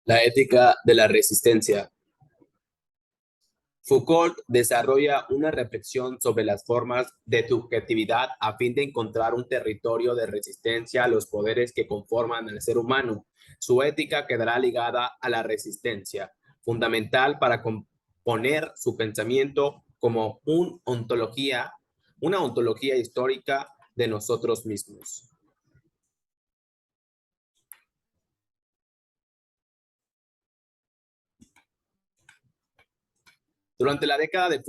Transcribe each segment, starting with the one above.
La ética de la resistencia. Foucault desarrolla una reflexión sobre las formas de subjetividad a fin de encontrar un territorio de resistencia a los poderes que conforman al ser humano. Su ética quedará ligada a la resistencia, fundamental para componer su pensamiento como una ontología histórica de nosotros mismos. Durante la década de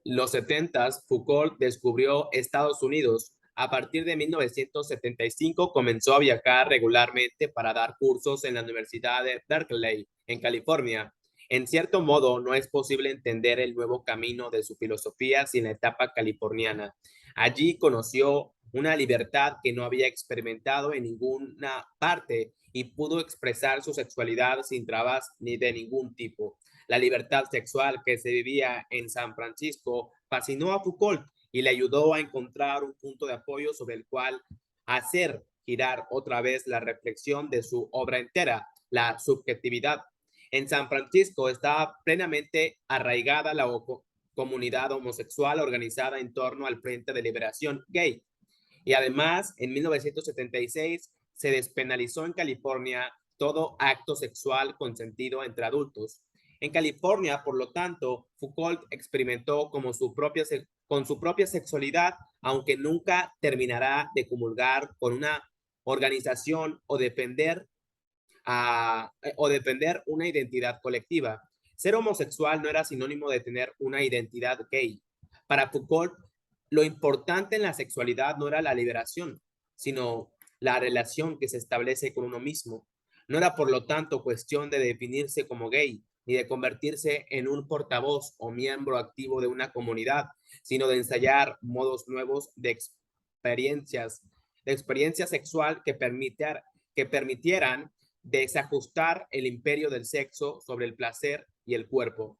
los 70, Foucault descubrió Estados Unidos. A partir de 1975 comenzó a viajar regularmente para dar cursos en la Universidad de Berkeley, en California. En cierto modo, no es posible entender el nuevo camino de su filosofía sin la etapa californiana. Allí conoció una libertad que no había experimentado en ninguna parte y pudo expresar su sexualidad sin trabas ni de ningún tipo. La libertad sexual que se vivía en San Francisco fascinó a Foucault y le ayudó a encontrar un punto de apoyo sobre el cual hacer girar otra vez la reflexión de su obra entera, la subjetividad. En San Francisco estaba plenamente arraigada la comunidad homosexual organizada en torno al Frente de Liberación Gay. Y además, en 1976 se despenalizó en California todo acto sexual consentido entre adultos. En California, por lo tanto, Foucault experimentó con su propia sexualidad, aunque nunca terminará de comulgar con una organización o defender una identidad colectiva. Ser homosexual no era sinónimo de tener una identidad gay. Para Foucault, lo importante en la sexualidad no era la liberación, sino la relación que se establece con uno mismo. No era, por lo tanto, cuestión de definirse como gay, ni de convertirse en un portavoz o miembro activo de una comunidad, sino de ensayar modos nuevos de experiencia sexual que permitieran desajustar el imperio del sexo sobre el placer y el cuerpo.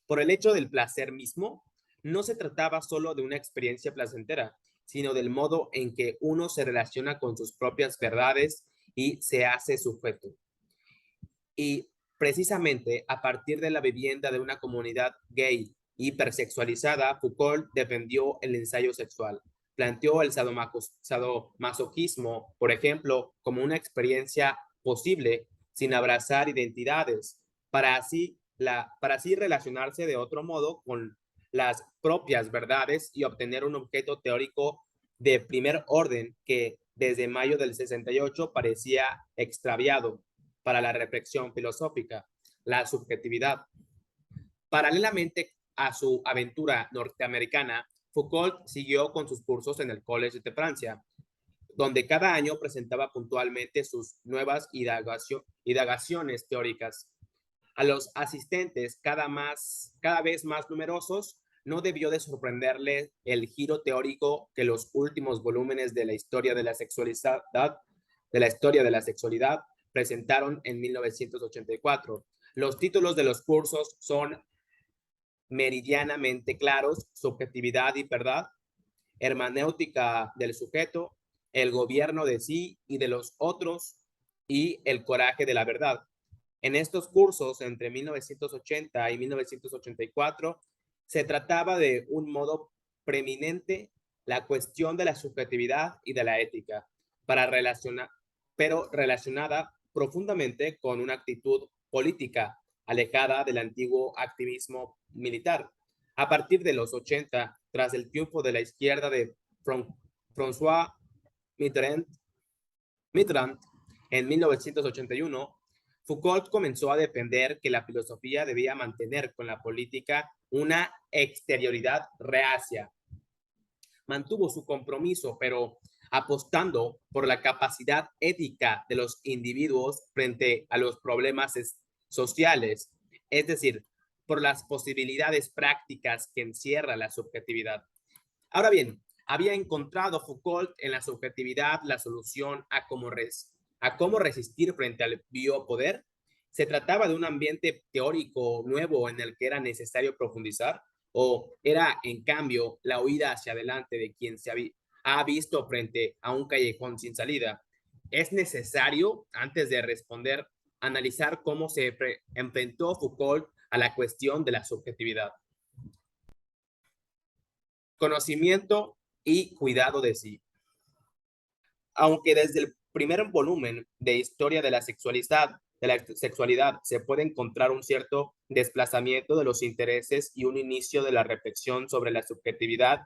Por el hecho del placer mismo, no se trataba solo de una experiencia placentera, sino del modo en que uno se relaciona con sus propias verdades y se hace sujeto. Y precisamente a partir de la vivienda de una comunidad gay hipersexualizada, Foucault defendió el ensayo sexual. Planteó el sadomasoquismo, por ejemplo, como una experiencia posible sin abrazar identidades, para así relacionarse de otro modo con las propias verdades y obtener un objeto teórico de primer orden que desde mayo del 68 parecía extraviado para la reflexión filosófica, la subjetividad. Paralelamente a su aventura norteamericana, Foucault siguió con sus cursos en el College de Francia, donde cada año presentaba puntualmente sus nuevas indagaciones teóricas. A los asistentes, cada vez más numerosos, no debió de sorprenderle el giro teórico que los últimos volúmenes de la historia de la sexualidad presentaron en 1984. Los títulos de los cursos son meridianamente claros: subjetividad y verdad, hermenéutica del sujeto, el gobierno de sí y de los otros y el coraje de la verdad. En estos cursos, entre 1980 y 1984, se trataba de un modo preeminente la cuestión de la subjetividad y de la ética, para relacionar, pero relacionada profundamente con una actitud política alejada del antiguo activismo militar. A partir de los 80, tras el triunfo de la izquierda de François Mitterrand, Mitterrand en 1981, Foucault comenzó a defender que la filosofía debía mantener con la política una exterioridad reacia. Mantuvo su compromiso, pero apostando por la capacidad ética de los individuos frente a los problemas sociales, es decir, por las posibilidades prácticas que encierra la subjetividad. Ahora bien, había encontrado Foucault en la subjetividad la solución a cómo resistir frente al biopoder. ¿Se trataba de un ambiente teórico nuevo en el que era necesario profundizar? ¿O era, en cambio, la huida hacia adelante de quien ha visto frente a un callejón sin salida? es necesario, antes de responder, analizar cómo se enfrentó Foucault a la cuestión de la subjetividad. Conocimiento y cuidado de sí. Aunque desde el primer volumen de Historia de la sexualidad se puede encontrar un cierto desplazamiento de los intereses y un inicio de la reflexión sobre la subjetividad,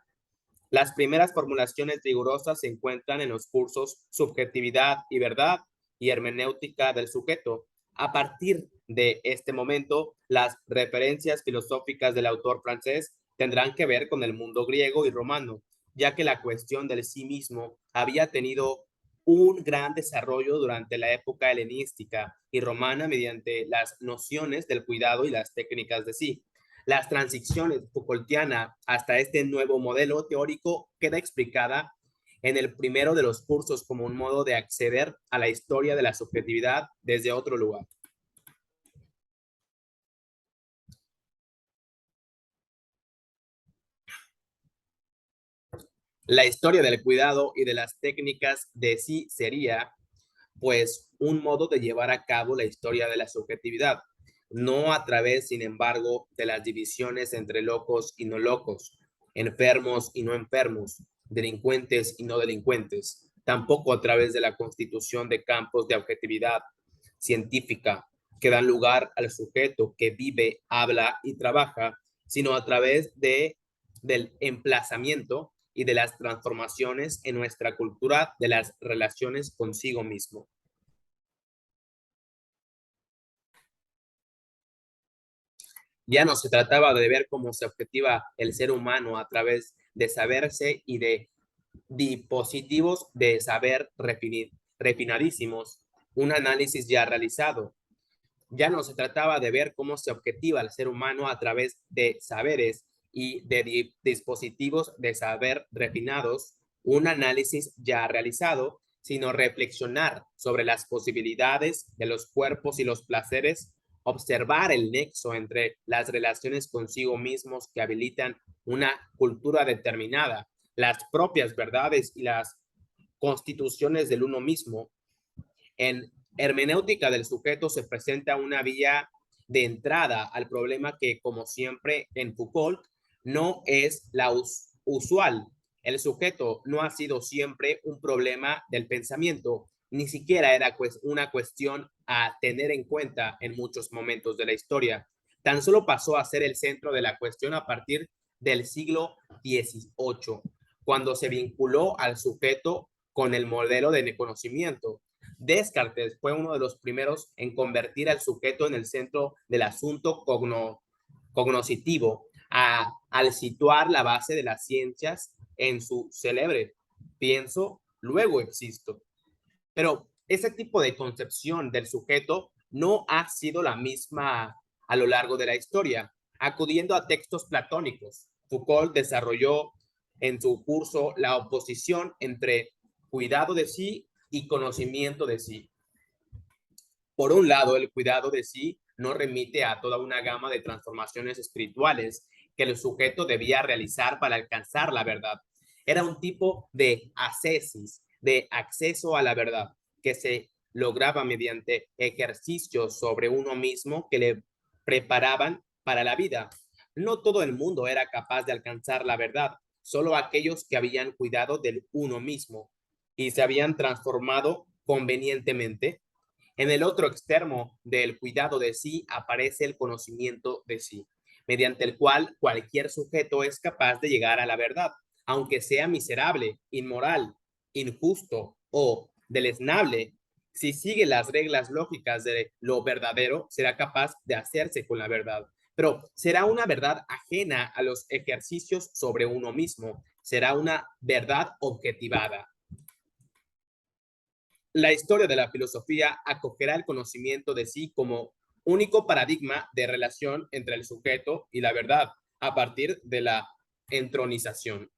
las primeras formulaciones rigurosas se encuentran en los cursos Subjetividad y Verdad y Hermenéutica del Sujeto. A partir de este momento, las referencias filosóficas del autor francés tendrán que ver con el mundo griego y romano, ya que la cuestión del sí mismo había tenido un gran desarrollo durante la época helenística y romana mediante las nociones del cuidado y las técnicas de sí. Las transiciones Foucaultiana hasta este nuevo modelo teórico queda explicada en el primero de los cursos como un modo de acceder a la historia de la subjetividad desde otro lugar. La historia del cuidado y de las técnicas de sí sería, pues, un modo de llevar a cabo la historia de la subjetividad, no a través, sin embargo, de las divisiones entre locos y no locos, enfermos y no enfermos, delincuentes y no delincuentes, tampoco a través de la constitución de campos de objetividad científica que dan lugar al sujeto que vive, habla y trabaja, sino a través del emplazamiento y de las transformaciones en nuestra cultura de las relaciones consigo mismo. Ya no se trataba de ver cómo se objetiva el ser humano a través de saberse y de dispositivos de saber refinadísimos, un análisis ya realizado. Ya no se trataba de ver cómo se objetiva el ser humano a través de saberes y de dispositivos de saber refinados, un análisis ya realizado, sino reflexionar sobre las posibilidades de los cuerpos y los placeres, observar el nexo entre las relaciones consigo mismos que habilitan una cultura determinada, las propias verdades y las constituciones del uno mismo. En hermenéutica del sujeto se presenta una vía de entrada al problema que, como siempre en Foucault, no es la usual. El sujeto no ha sido siempre un problema del pensamiento, ni siquiera era una cuestión a tener en cuenta en muchos momentos de la historia. Tan solo pasó a ser el centro de la cuestión a partir del siglo XVIII, cuando se vinculó al sujeto con el modelo de conocimiento. Descartes fue uno de los primeros en convertir al sujeto en el centro del asunto cognoscitivo, al situar la base de las ciencias en su célebre pienso, luego existo. Pero ese tipo de concepción del sujeto no ha sido la misma a lo largo de la historia. Acudiendo a textos platónicos, Foucault desarrolló en su curso la oposición entre cuidado de sí y conocimiento de sí. Por un lado, el cuidado de sí no remite a toda una gama de transformaciones espirituales que el sujeto debía realizar para alcanzar la verdad. Era un tipo de ascesis, de acceso a la verdad, que se lograba mediante ejercicios sobre uno mismo que le preparaban para la vida. No todo el mundo era capaz de alcanzar la verdad, solo aquellos que habían cuidado del uno mismo y se habían transformado convenientemente. En el otro extremo del cuidado de sí aparece el conocimiento de sí, mediante el cual cualquier sujeto es capaz de llegar a la verdad, aunque sea miserable, inmoral, injusto o deleznable. Si sigue las reglas lógicas de lo verdadero, será capaz de hacerse con la verdad. Pero será una verdad ajena a los ejercicios sobre uno mismo. Será una verdad objetivada. La historia de la filosofía acogerá el conocimiento de sí como único paradigma de relación entre el sujeto y la verdad a partir de la entronización.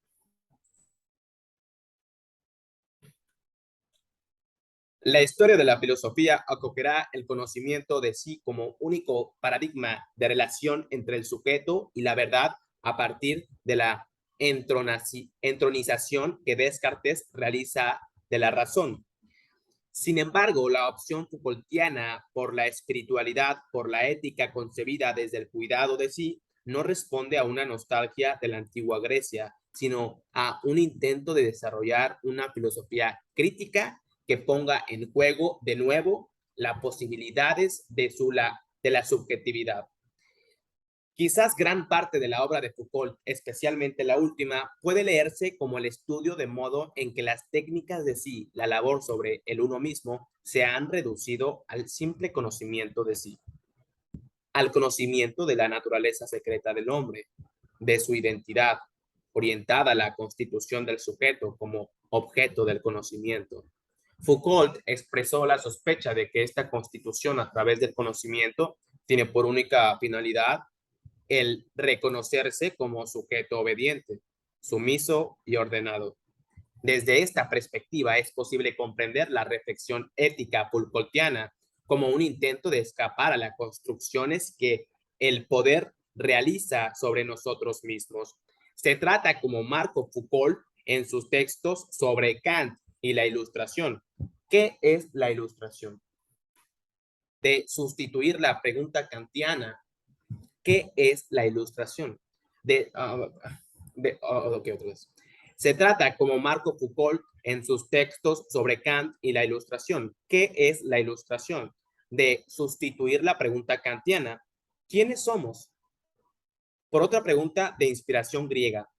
La historia de la filosofía acogerá el conocimiento de sí como único paradigma de relación entre el sujeto y la verdad a partir de la entronización que Descartes realiza de la razón. Sin embargo, la opción Foucaultiana por la espiritualidad, por la ética concebida desde el cuidado de sí, no responde a una nostalgia de la antigua Grecia, sino a un intento de desarrollar una filosofía crítica que ponga en juego de nuevo las posibilidades de la subjetividad. Quizás gran parte de la obra de Foucault, especialmente la última, puede leerse como el estudio de modo en que las técnicas de sí, la labor sobre el uno mismo, se han reducido al simple conocimiento de sí, al conocimiento de la naturaleza secreta del hombre, de su identidad, orientada a la constitución del sujeto como objeto del conocimiento. Foucault expresó la sospecha de que esta constitución a través del conocimiento tiene por única finalidad el reconocerse como sujeto obediente, sumiso y ordenado. Desde esta perspectiva es posible comprender la reflexión ética Foucaultiana como un intento de escapar a las construcciones que el poder realiza sobre nosotros mismos. Se trata, como Marco Foucault en sus textos sobre Kant y la ilustración. ¿Qué es la ilustración? De sustituir la pregunta kantiana, ¿qué es la ilustración? Okay, otra vez. Se trata, como Marco Foucault en sus textos sobre Kant y la ilustración, ¿qué es la ilustración? De sustituir la pregunta kantiana, ¿quiénes somos? Por otra pregunta de inspiración griega,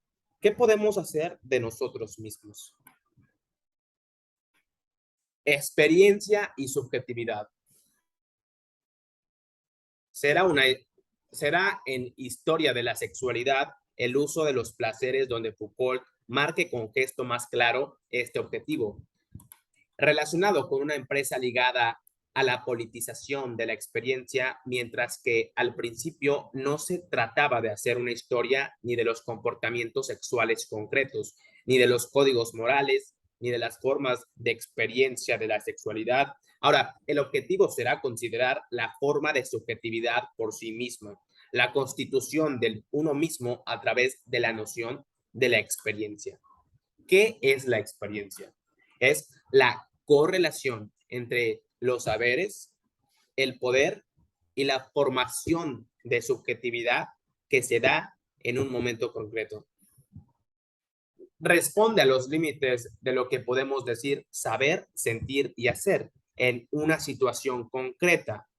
¿qué podemos hacer de nosotros mismos? Experiencia y subjetividad. Será en Historia de la Sexualidad el uso de los placeres donde Foucault marque con gesto más claro este objetivo. Relacionado con una empresa ligada a la politización de la experiencia, mientras que al principio no se trataba de hacer una historia ni de los comportamientos sexuales concretos, ni de los códigos morales, ni de las formas de experiencia de la sexualidad. Ahora, el objetivo será considerar la forma de subjetividad por sí misma, la constitución del uno mismo a través de la noción de la experiencia. ¿Qué es la experiencia? Es la correlación entre los saberes, el poder y la formación de subjetividad que se da en un momento concreto. Responde a los límites de lo que podemos decir saber, sentir y hacer en una situación concreta.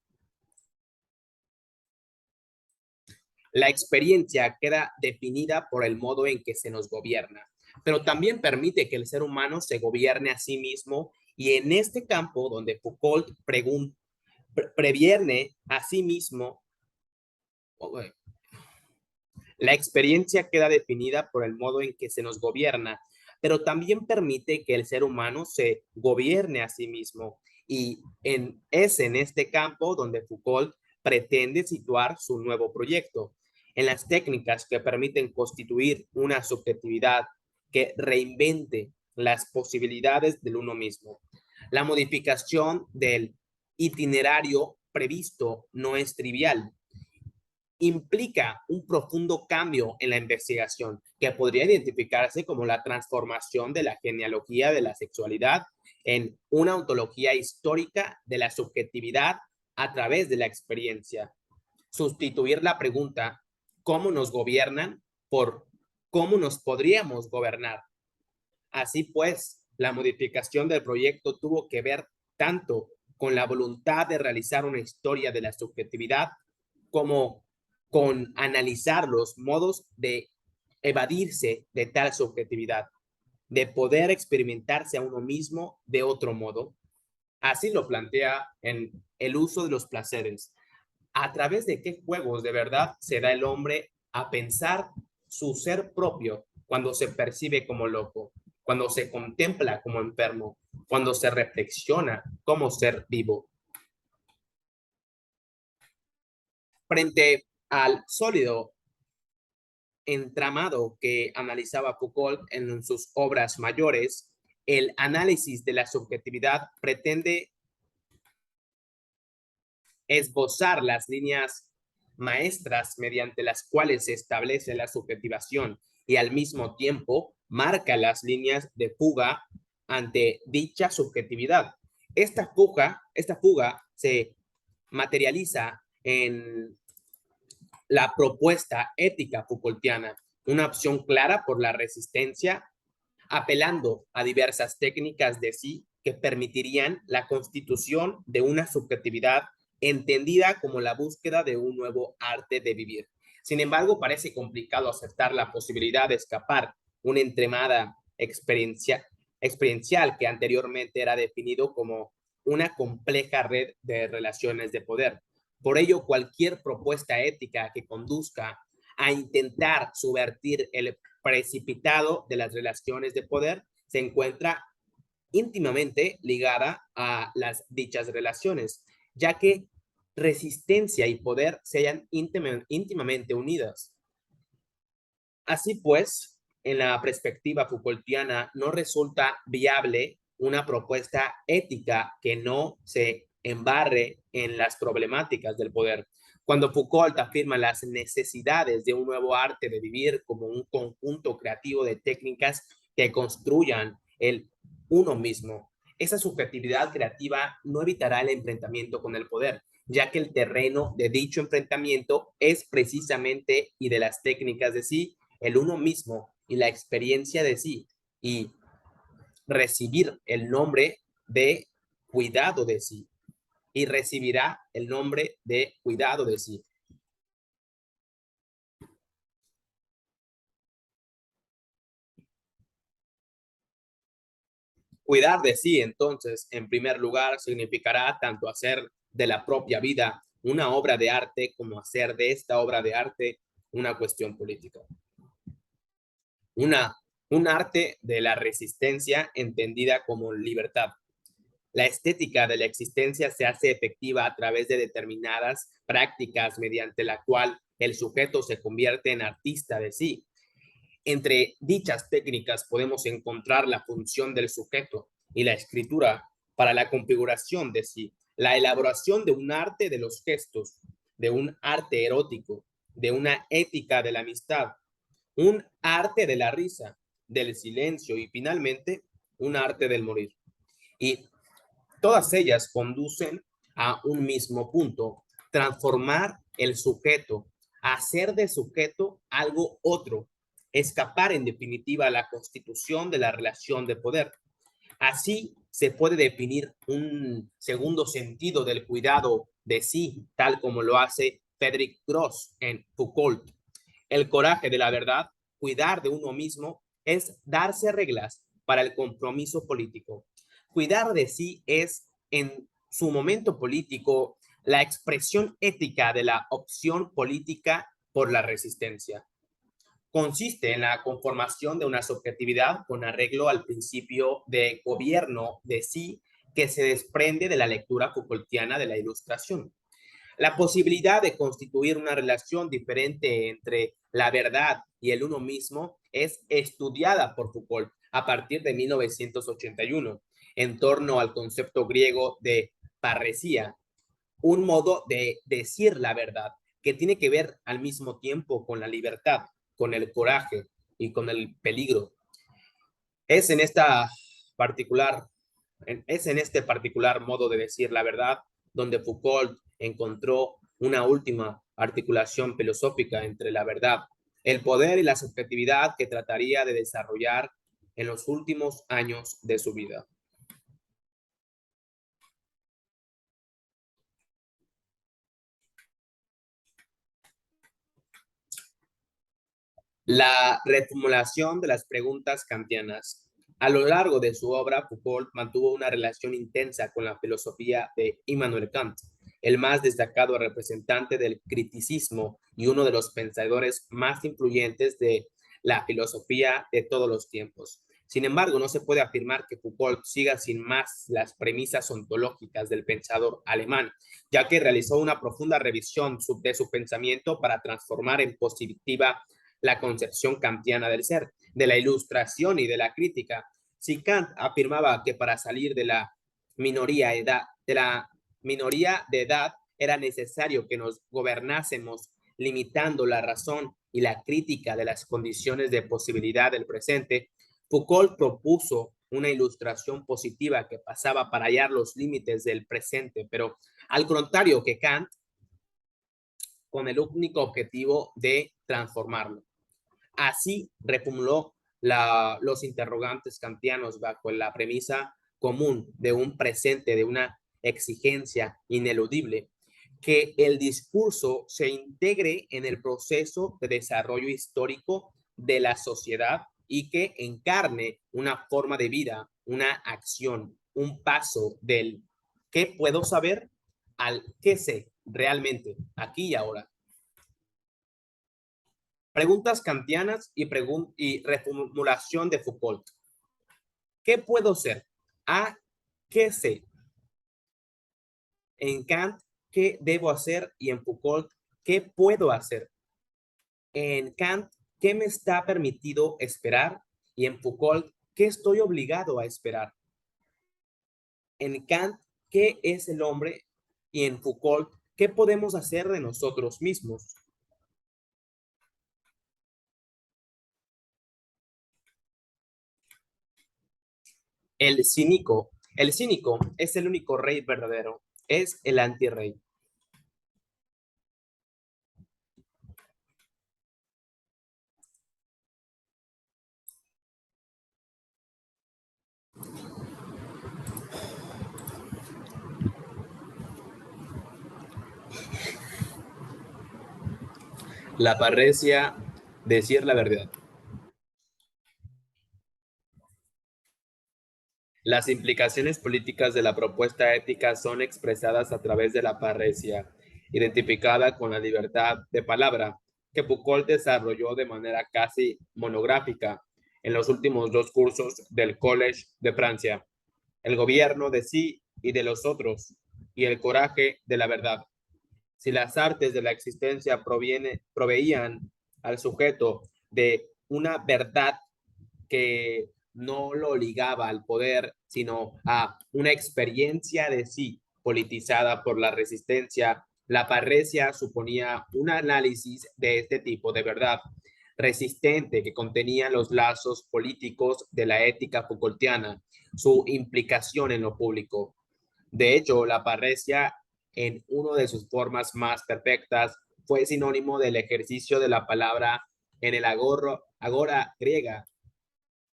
La experiencia queda definida por el modo en que se nos gobierna, pero también permite que el ser humano se gobierne a sí mismo, y en este campo donde Foucault previene a sí mismo, la experiencia queda definida por el modo en que se nos gobierna, pero también permite que el ser humano se gobierne a sí mismo, y es en este campo donde Foucault pretende situar su nuevo proyecto, en las técnicas que permiten constituir una subjetividad que reinvente las posibilidades del uno mismo. La modificación del itinerario previsto no es trivial. Implica un profundo cambio en la investigación que podría identificarse como la transformación de la genealogía de la sexualidad en una ontología histórica de la subjetividad a través de la experiencia. Sustituir la pregunta ¿cómo nos gobiernan? Por ¿cómo nos podríamos gobernar? Así pues, la modificación del proyecto tuvo que ver tanto con la voluntad de realizar una historia de la subjetividad como con analizar los modos de evadirse de tal subjetividad, de poder experimentarse a uno mismo de otro modo. Así lo plantea en El uso de los placeres. ¿A través de qué juegos de verdad se da el hombre a pensar su ser propio cuando se percibe como loco, cuando se contempla como enfermo, cuando se reflexiona como ser vivo? Frente al sólido entramado que analizaba Foucault en sus obras mayores, el análisis de la subjetividad pretende esbozar las líneas maestras mediante las cuales se establece la subjetivación y al mismo tiempo marca las líneas de fuga ante dicha subjetividad. Esta fuga se materializa en la propuesta ética Foucaultiana, una opción clara por la resistencia, apelando a diversas técnicas de sí que permitirían la constitución de una subjetividad entendida como la búsqueda de un nuevo arte de vivir. Sin embargo, parece complicado aceptar la posibilidad de escapar una entremada experiencial que anteriormente era definido como una compleja red de relaciones de poder. Por ello, cualquier propuesta ética que conduzca a intentar subvertir el precipitado de las relaciones de poder se encuentra íntimamente ligada a las dichas relaciones, ya que resistencia y poder se hallan íntimamente unidas. Así pues, en la perspectiva Foucaultiana, no resulta viable una propuesta ética que no se embarre en las problemáticas del poder. Cuando Foucault afirma las necesidades de un nuevo arte de vivir como un conjunto creativo de técnicas que construyan el uno mismo, esa subjetividad creativa no evitará el enfrentamiento con el poder, ya que el terreno de dicho enfrentamiento es precisamente y de las técnicas de sí el uno mismo y la experiencia de sí, y recibir el nombre de cuidado de sí, y recibirá el nombre de cuidado de sí. Cuidar de sí, entonces, en primer lugar, significará tanto hacer de la propia vida una obra de arte como hacer de esta obra de arte una cuestión política. Una, un arte de la resistencia entendida como libertad. La estética de la existencia se hace efectiva a través de determinadas prácticas mediante la cual el sujeto se convierte en artista de sí. Entre dichas técnicas podemos encontrar la función del sujeto y la escritura para la configuración de sí, la elaboración de un arte de los gestos, de un arte erótico, de una ética de la amistad, un arte de la risa, del silencio y finalmente un arte del morir. Y todas ellas conducen a un mismo punto, transformar el sujeto, hacer de sujeto algo otro, escapar en definitiva a la constitución de la relación de poder. Así se puede definir un segundo sentido del cuidado de sí, tal como lo hace Frederick Gross en Foucault. El coraje de la verdad, cuidar de uno mismo, es darse reglas para el compromiso político. Cuidar de sí es, en su momento político, la expresión ética de la opción política por la resistencia. Consiste en la conformación de una subjetividad con arreglo al principio de gobierno de sí que se desprende de la lectura Foucaultiana de la Ilustración. La posibilidad de constituir una relación diferente entre la verdad y el uno mismo es estudiada por Foucault a partir de 1981 en torno al concepto griego de parresía, un modo de decir la verdad que tiene que ver al mismo tiempo con la libertad, con el coraje y con el peligro. Es en esta particular es en este particular modo de decir la verdad donde Foucault encontró una última articulación filosófica entre la verdad, el poder y la subjetividad que trataría de desarrollar en los últimos años de su vida. La reformulación de las preguntas kantianas. A lo largo de su obra, Foucault mantuvo una relación intensa con la filosofía de Immanuel Kant, el más destacado representante del criticismo y uno de los pensadores más influyentes de la filosofía de todos los tiempos. Sin embargo, no se puede afirmar que Foucault siga sin más las premisas ontológicas del pensador alemán, ya que realizó una profunda revisión de su pensamiento para transformar en positiva la concepción kantiana del ser, de la ilustración y de la crítica. Si Kant afirmaba que para salir de la minoría de edad era necesario que nos gobernásemos limitando la razón y la crítica de las condiciones de posibilidad del presente, Foucault propuso una ilustración positiva que pasaba para hallar los límites del presente, pero al contrario que Kant, con el único objetivo de transformarlo. Así reformuló los interrogantes kantianos bajo la premisa común de un presente, de una exigencia ineludible, que el discurso se integre en el proceso de desarrollo histórico de la sociedad y que encarne una forma de vida, una acción, un paso del qué puedo saber al qué sé realmente, aquí y ahora. Preguntas kantianas y reformulación de Foucault. ¿Qué puedo ser? ¿A qué sé? En Kant, ¿qué debo hacer? Y en Foucault, ¿qué puedo hacer? En Kant, ¿qué me está permitido esperar? Y en Foucault, ¿qué estoy obligado a esperar? En Kant, ¿qué es el hombre? Y en Foucault, ¿qué podemos hacer de nosotros mismos? El cínico es el único rey verdadero, es el antirrey. La parresia, decir la verdad. Las implicaciones políticas de la propuesta ética son expresadas a través de la parresia, identificada con la libertad de palabra, que Foucault desarrolló de manera casi monográfica en los últimos dos cursos del Collège de Francia: el gobierno de sí y de los otros, y el coraje de la verdad. Si las artes de la existencia proveían al sujeto de una verdad que no lo ligaba al poder, sino a una experiencia de sí politizada por la resistencia, la parresia suponía un análisis de este tipo de verdad resistente que contenía los lazos políticos de la ética Foucaultiana, su implicación en lo público. De hecho, la parresia, en una de sus formas más perfectas, fue sinónimo del ejercicio de la palabra en el agora griega.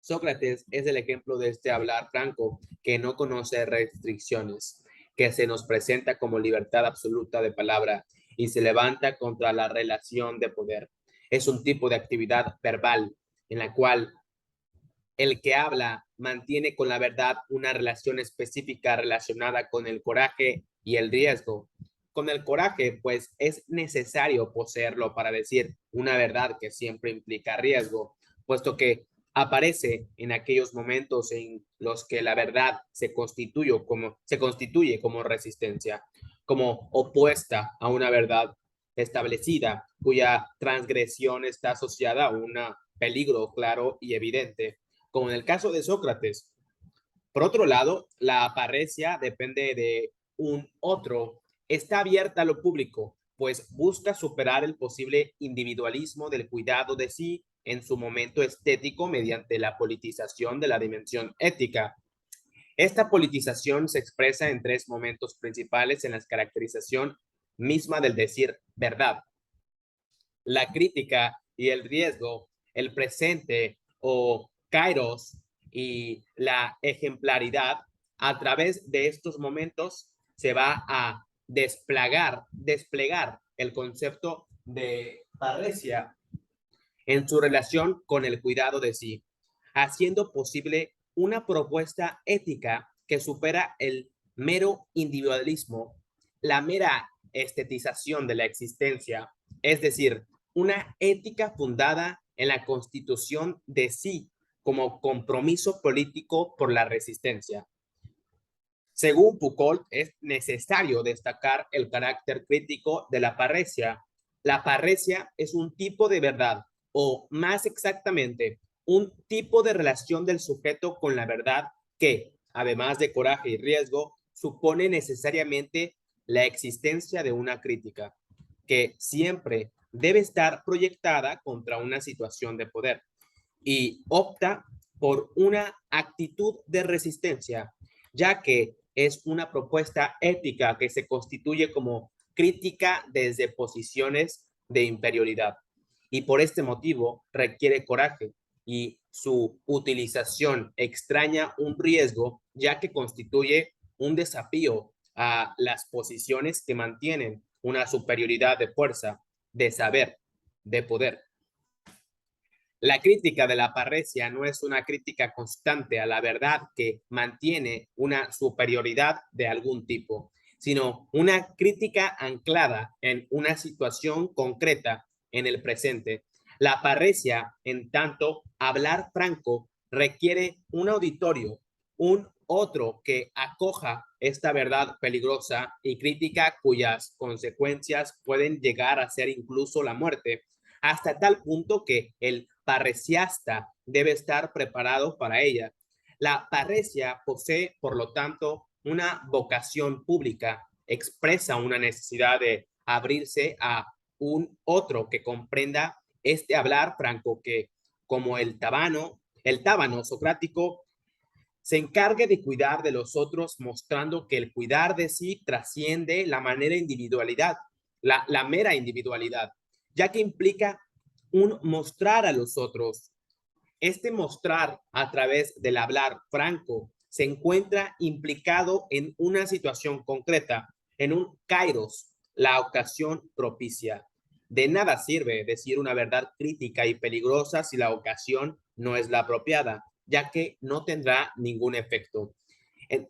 Sócrates es el ejemplo de este hablar franco que no conoce restricciones, que se nos presenta como libertad absoluta de palabra y se levanta contra la relación de poder. Es un tipo de actividad verbal en la cual el que habla mantiene con la verdad una relación específica relacionada con el coraje y el riesgo. Con el coraje, pues es necesario poseerlo para decir una verdad que siempre implica riesgo, puesto que aparece en aquellos momentos en los que la verdad se constituye como resistencia, como opuesta a una verdad establecida, cuya transgresión está asociada a un peligro claro y evidente, como en el caso de Sócrates. Por otro lado, la parresia depende de un otro, está abierta a lo público, pues busca superar el posible individualismo del cuidado de sí en su momento estético mediante la politización de la dimensión ética. Esta politización se expresa en tres momentos principales en la caracterización misma del decir verdad: la crítica y el riesgo, el presente o kairos y la ejemplaridad. A través de estos momentos se va a desplegar el concepto de parresia en su relación con el cuidado de sí, haciendo posible una propuesta ética que supera el mero individualismo, la mera estetización de la existencia, es decir, una ética fundada en la constitución de sí como compromiso político por la resistencia. Según Foucault, es necesario destacar el carácter crítico de la parresia. La parresia es un tipo de verdad, o más exactamente, un tipo de relación del sujeto con la verdad que, además de coraje y riesgo, supone necesariamente la existencia de una crítica, que siempre debe estar proyectada contra una situación de poder y opta por una actitud de resistencia, ya que es una propuesta ética que se constituye como crítica desde posiciones de inferioridad y por este motivo requiere coraje y su utilización extraña un riesgo ya que constituye un desafío a las posiciones que mantienen una superioridad de fuerza, de saber, de poder. La crítica de la parresia no es una crítica constante a la verdad que mantiene una superioridad de algún tipo, sino una crítica anclada en una situación concreta en el presente. La parresia, en tanto, hablar franco requiere un auditorio, un otro que acoja esta verdad peligrosa y crítica cuyas consecuencias pueden llegar a ser incluso la muerte, hasta tal punto que el parresiasta debe estar preparado para ella. La parresia posee, por lo tanto, una vocación pública, expresa una necesidad de abrirse a un otro que comprenda este hablar franco que, como el tábano socrático, se encargue de cuidar de los otros, mostrando que el cuidar de sí trasciende la manera individualidad, la mera individualidad, ya que implica un mostrar a los otros. Este mostrar a través del hablar franco se encuentra implicado en una situación concreta, en un kairos, la ocasión propicia. De nada sirve decir una verdad crítica y peligrosa si la ocasión no es la apropiada, ya que no tendrá ningún efecto. En,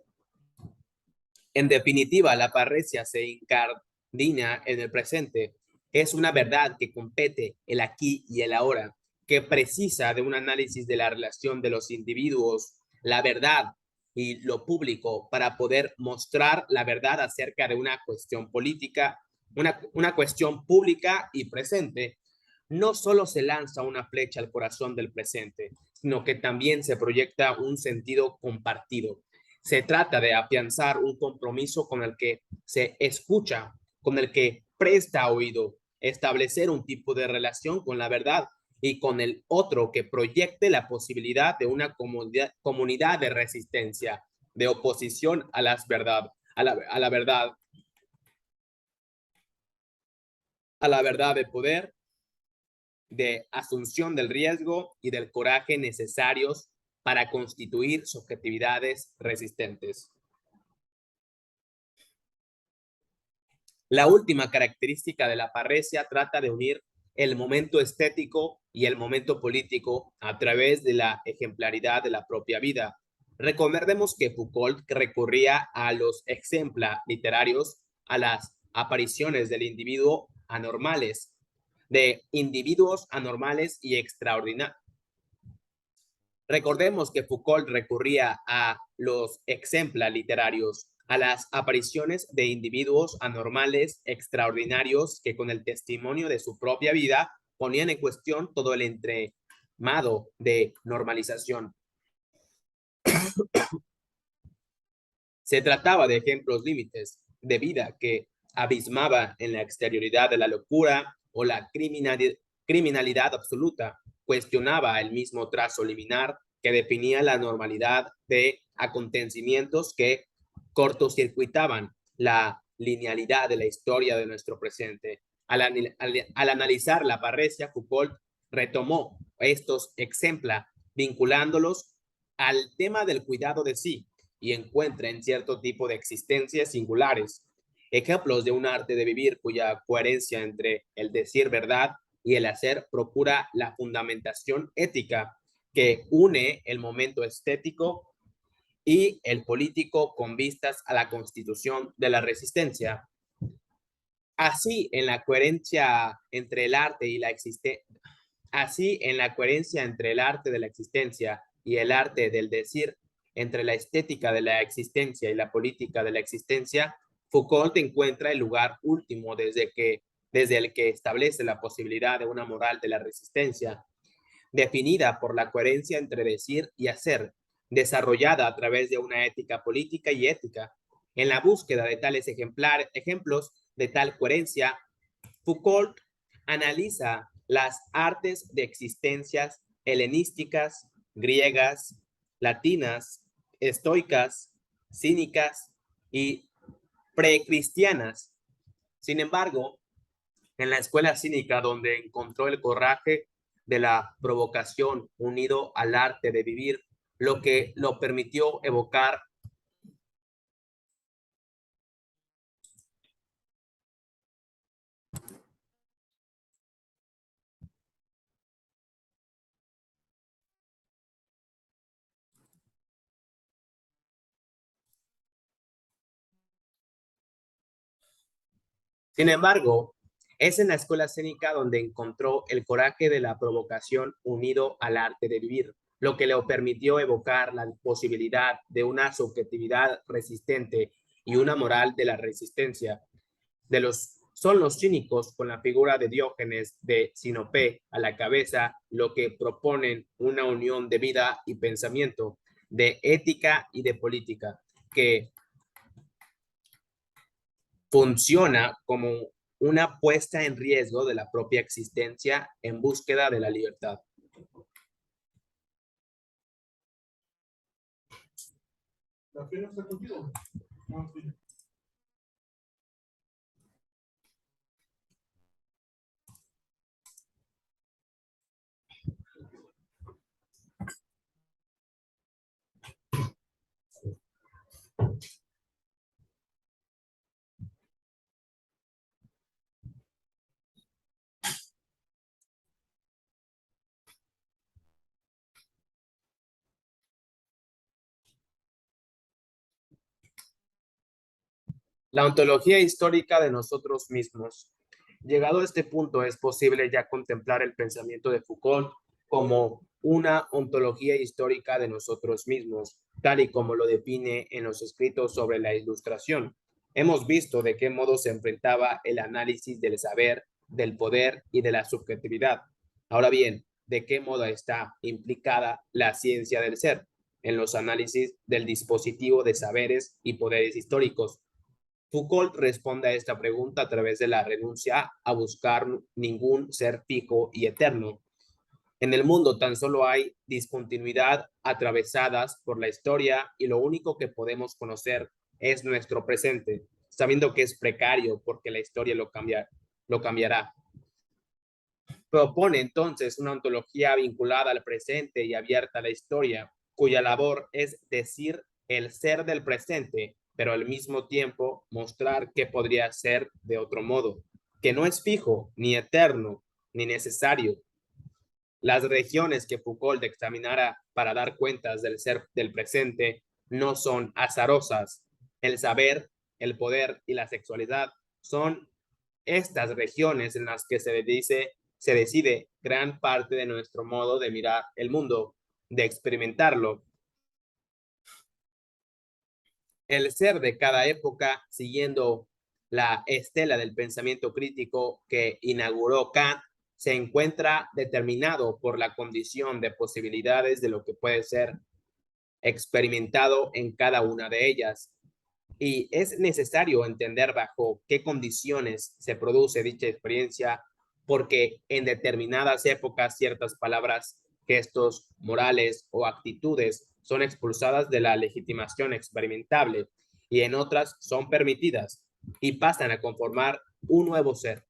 en definitiva, la parresia se incardina en el presente. Es una verdad que compete el aquí y el ahora, que precisa de un análisis de la relación de los individuos, la verdad y lo público para poder mostrar la verdad acerca de una cuestión política, una cuestión pública y presente. No solo se lanza una flecha al corazón del presente, sino que también se proyecta un sentido compartido. Se trata de afianzar un compromiso con el que se escucha, con el que presta oído, establecer un tipo de relación con la verdad y con el otro que proyecte la posibilidad de una comunidad de resistencia, de oposición a las verdad, a la verdad, a la verdad de poder, de asunción del riesgo y del coraje necesarios para constituir subjetividades resistentes. La última característica de la parresia trata de unir el momento estético y el momento político a través de la ejemplaridad de la propia vida. Recordemos que Foucault recurría a los ejemplos literarios, a las apariciones del individuo anormales, de individuos anormales y extraordinarios. Recordemos que Foucault recurría a los ejemplos literarios, a las apariciones de individuos anormales, extraordinarios, que con el testimonio de su propia vida ponían en cuestión todo el entramado de normalización. Se trataba de ejemplos límites de vida que abismaba en la exterioridad de la locura o la criminalidad absoluta, cuestionaba el mismo trazo liminar que definía la normalidad de acontecimientos que cortocircuitaban la linealidad de la historia de nuestro presente. Al analizar la parresia, Foucault retomó estos ejemplos vinculándolos al tema del cuidado de sí y encuentra en cierto tipo de existencias singulares ejemplos de un arte de vivir cuya coherencia entre el decir verdad y el hacer procura la fundamentación ética que une el momento estético y el político con vistas a la constitución de la resistencia. Así, en la coherencia entre el arte y la existencia, así en la coherencia entre el arte de la existencia y el arte del decir, entre la estética de la existencia y la política de la existencia, Foucault encuentra el lugar último desde el que establece la posibilidad de una moral de la resistencia, definida por la coherencia entre decir y hacer, desarrollada a través de una ética política y ética. En la búsqueda de tales ejemplos de tal coherencia, Foucault analiza las artes de existencias helenísticas, griegas, latinas, estoicas, cínicas y precristianas. Sin embargo, en la escuela cínica, donde encontró el coraje de la provocación unido al arte de vivir, lo que lo permitió evocar. Sin embargo, es en la escuela escénica donde encontró el coraje de la provocación unido al arte de vivir, lo que le permitió evocar la posibilidad de una subjetividad resistente y una moral de la resistencia. Son los cínicos con la figura de Diógenes de Sinope a la cabeza lo que proponen una unión de vida y pensamiento, de ética y de política, que funciona como una puesta en riesgo de la propia existencia en búsqueda de la libertad. La pena está contigo. La ontología histórica de nosotros mismos. Llegado a este punto, es posible ya contemplar el pensamiento de Foucault como una ontología histórica de nosotros mismos, tal y como lo define en los escritos sobre la Ilustración. Hemos visto de qué modo se enfrentaba el análisis del saber, del poder y de la subjetividad. Ahora bien, ¿de qué modo está implicada la ciencia del ser en los análisis del dispositivo de saberes y poderes históricos? Foucault responde a esta pregunta a través de la renuncia a buscar ningún ser fijo y eterno. En el mundo tan solo hay discontinuidad atravesadas por la historia y lo único que podemos conocer es nuestro presente, sabiendo que es precario porque la historia lo cambiará. Propone entonces una ontología vinculada al presente y abierta a la historia, cuya labor es decir el ser del presente, pero al mismo tiempo mostrar que podría ser de otro modo, que no es fijo, ni eterno, ni necesario. Las regiones que Foucault examinará para dar cuentas del ser del presente no son azarosas. El saber, el poder y la sexualidad son estas regiones en las que se decide gran parte de nuestro modo de mirar el mundo, de experimentarlo. El ser de cada época, siguiendo la estela del pensamiento crítico que inauguró Kant, se encuentra determinado por la condición de posibilidades de lo que puede ser experimentado en cada una de ellas. Y es necesario entender bajo qué condiciones se produce dicha experiencia, porque en determinadas épocas ciertas palabras, gestos, morales o actitudes son expulsadas de la legitimación experimentable y en otras son permitidas y pasan a conformar un nuevo ser.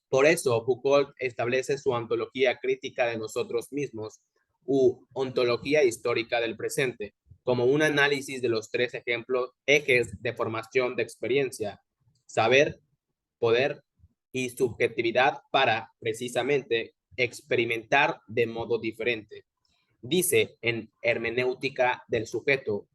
Por eso Foucault establece su ontología crítica de nosotros mismos u ontología histórica del presente, como un análisis de los tres ejes de formación de experiencia: saber, poder y subjetividad para, precisamente, experimentar de modo diferente. Dice en Hermenéutica del sujeto: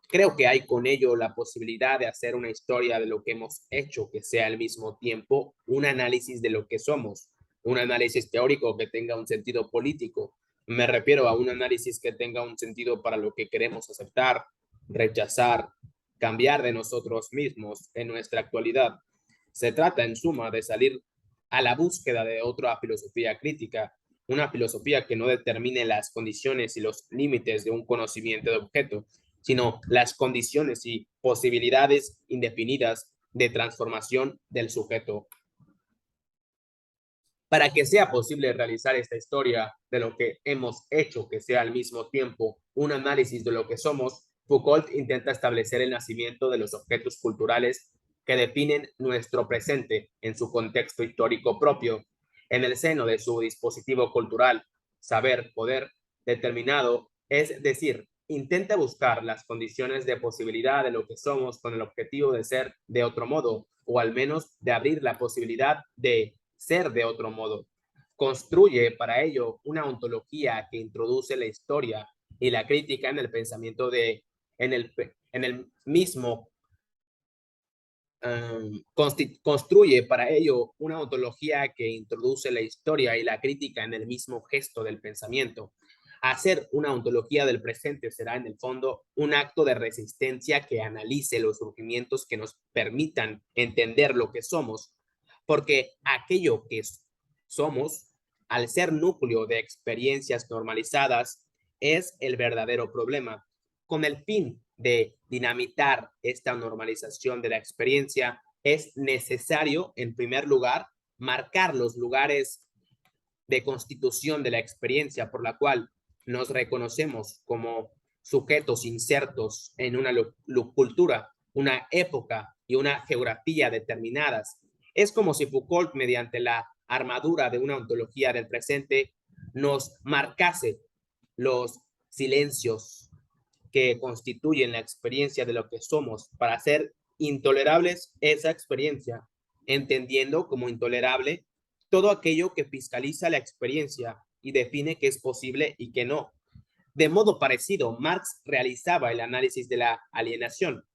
creo que hay con ello la posibilidad de hacer una historia de lo que hemos hecho que sea al mismo tiempo un análisis de lo que somos, un análisis teórico que tenga un sentido político. Me refiero a un análisis que tenga un sentido para lo que queremos aceptar, rechazar, cambiar de nosotros mismos en nuestra actualidad. Se trata, en suma, de salir a la búsqueda de otra filosofía crítica, una filosofía que no determine las condiciones y los límites de un conocimiento de objeto, sino las condiciones y posibilidades indefinidas de transformación del sujeto. Para que sea posible realizar esta historia de lo que hemos hecho, que sea al mismo tiempo un análisis de lo que somos, Foucault intenta establecer el nacimiento de los objetos culturales que definen nuestro presente en su contexto histórico propio, en el seno de su dispositivo cultural, saber, poder, determinado, es decir, intenta buscar las condiciones de posibilidad de lo que somos con el objetivo de ser de otro modo, o al menos de abrir la posibilidad de ser de otro modo. Construye para ello una ontología que introduce la historia y la crítica en el pensamiento en el mismo construye para ello una ontología que introduce la historia y la crítica en el mismo gesto del pensamiento. Hacer una ontología del presente será en el fondo un acto de resistencia que analice los surgimientos que nos permitan entender lo que somos, porque aquello que somos, al ser núcleo de experiencias normalizadas, es el verdadero problema. Con el fin de dinamitar esta normalización de la experiencia, es necesario, en primer lugar, marcar los lugares de constitución de la experiencia por la cual nos reconocemos como sujetos insertos en una cultura, una época y una geografía determinadas. Es como si Foucault, mediante la armadura de una ontología del presente, nos marcase los silencios que constituyen la experiencia de lo que somos para hacer intolerables esa experiencia, entendiendo como intolerable todo aquello que fiscaliza la experiencia y define qué es posible y qué no. De modo parecido, Marx realizaba el análisis de la alienación.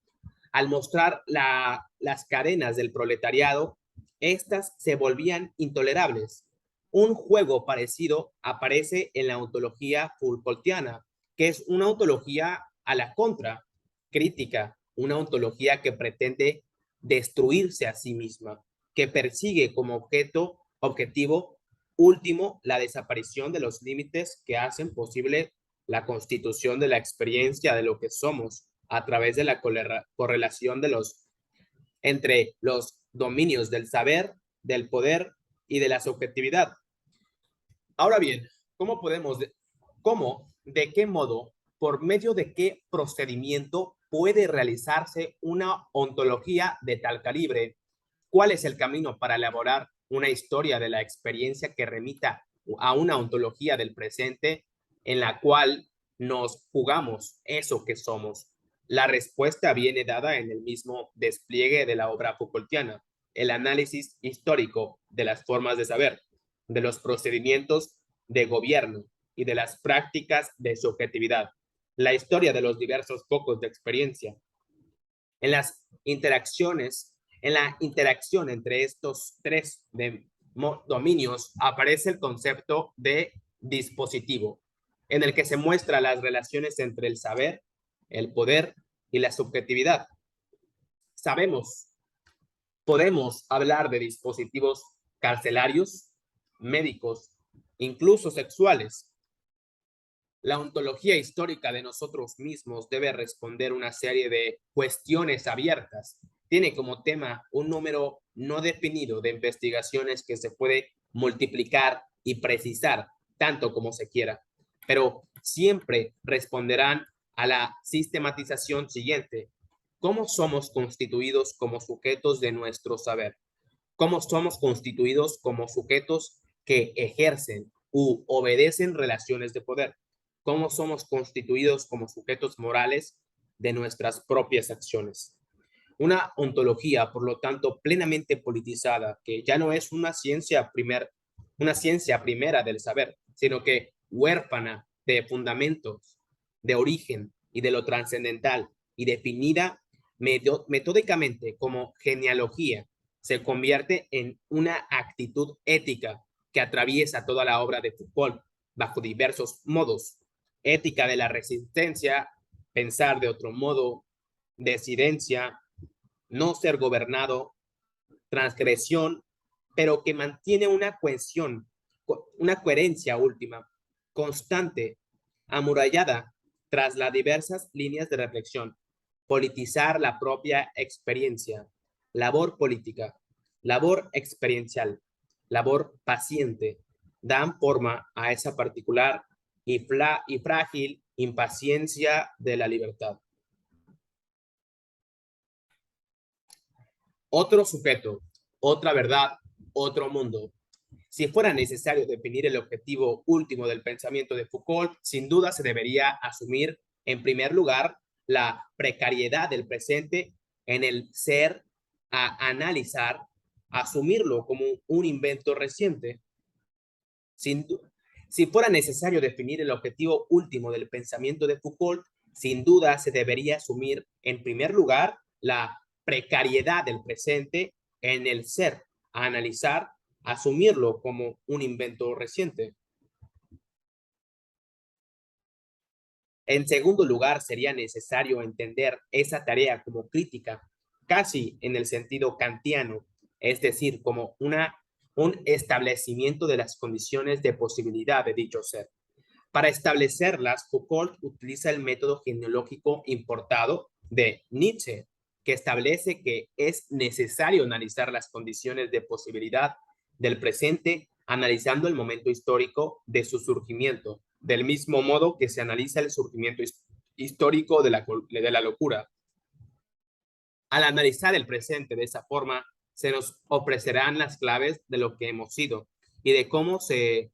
Al mostrar las cadenas del proletariado, estas se volvían intolerables. Un juego parecido aparece en la ontología Foucaultiana, que es una ontología a la contra, crítica, una ontología que pretende destruirse a sí misma, que persigue como objetivo último la desaparición de los límites que hacen posible la constitución de la experiencia de lo que somos a través de la correlación entre los dominios del saber, del poder y de la subjetividad. Ahora bien, de qué modo, por medio de qué procedimiento puede realizarse una ontología de tal calibre? ¿Cuál es el camino para elaborar una historia de la experiencia que remita a una ontología del presente en la cual nos jugamos eso que somos? La respuesta viene dada en el mismo despliegue de la obra Foucaultiana, el análisis histórico de las formas de saber, de los procedimientos de gobierno y de las prácticas de subjetividad, la historia de los diversos focos de experiencia. En las interacciones, en la interacción entre estos tres dominios aparece el concepto de dispositivo, en el que se muestran las relaciones entre el saber, el poder y la subjetividad. Podemos hablar de dispositivos carcelarios, médicos, incluso sexuales. La ontología histórica de nosotros mismos debe responder una serie de cuestiones abiertas. Tiene como tema un número no definido de investigaciones que se puede multiplicar y precisar tanto como se quiera, pero siempre responderán a la sistematización siguiente. ¿Cómo somos constituidos como sujetos de nuestro saber? ¿Cómo somos constituidos como sujetos que ejercen u obedecen relaciones de poder? ¿Cómo somos constituidos como sujetos morales de nuestras propias acciones? Una ontología, por lo tanto, plenamente politizada, que ya no es una ciencia primera del saber, sino que huérfana de fundamentos, de origen y de lo trascendental, y definida metódicamente como genealogía, se convierte en una actitud ética que atraviesa toda la obra de Foucault bajo diversos modos: ética de la resistencia, pensar de otro modo, desidencia, no ser gobernado, transgresión, pero que mantiene una coherencia última, constante, amurallada tras las diversas líneas de reflexión. Politizar la propia experiencia, labor política, labor experiencial, labor paciente, dan forma a esa particular y frágil impaciencia de la libertad. Otro sujeto, otra verdad, otro mundo. Si fuera necesario definir el objetivo último del pensamiento de Foucault, sin duda se debería asumir, en primer lugar, la precariedad del presente en el ser a analizar, asumirlo como un invento reciente. Si fuera necesario definir el objetivo último del pensamiento de Foucault, sin duda se debería asumir, en primer lugar, la precariedad del presente en el ser a analizar, asumirlo como un invento reciente. En segundo lugar, sería necesario entender esa tarea como crítica, casi en el sentido kantiano, es decir, como un establecimiento de las condiciones de posibilidad de dicho ser. Para establecerlas, Foucault utiliza el método genealógico importado de Nietzsche, que establece que es necesario analizar las condiciones de posibilidad del presente, analizando el momento histórico de su surgimiento, del mismo modo que se analiza el surgimiento histórico de la locura. Al analizar el presente de esa forma, se nos ofrecerán las claves de lo que hemos sido y de cómo se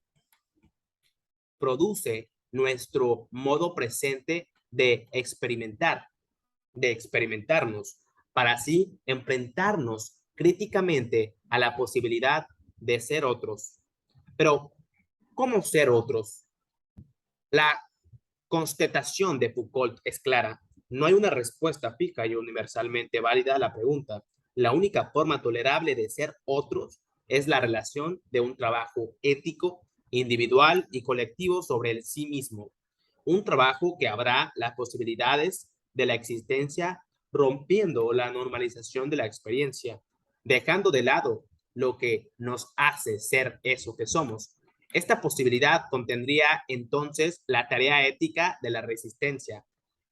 produce nuestro modo presente de experimentarnos, para así enfrentarnos críticamente a la posibilidad de ser otros. Pero, ¿cómo ser otros? La constatación de Foucault es clara. No hay una respuesta fija y universalmente válida a la pregunta. La única forma tolerable de ser otros es la relación de un trabajo ético, individual y colectivo sobre el sí mismo. Un trabajo que habrá las posibilidades de la existencia rompiendo la normalización de la experiencia, dejando de lado lo que nos hace ser eso que somos. Esta posibilidad contendría entonces la tarea ética de la resistencia,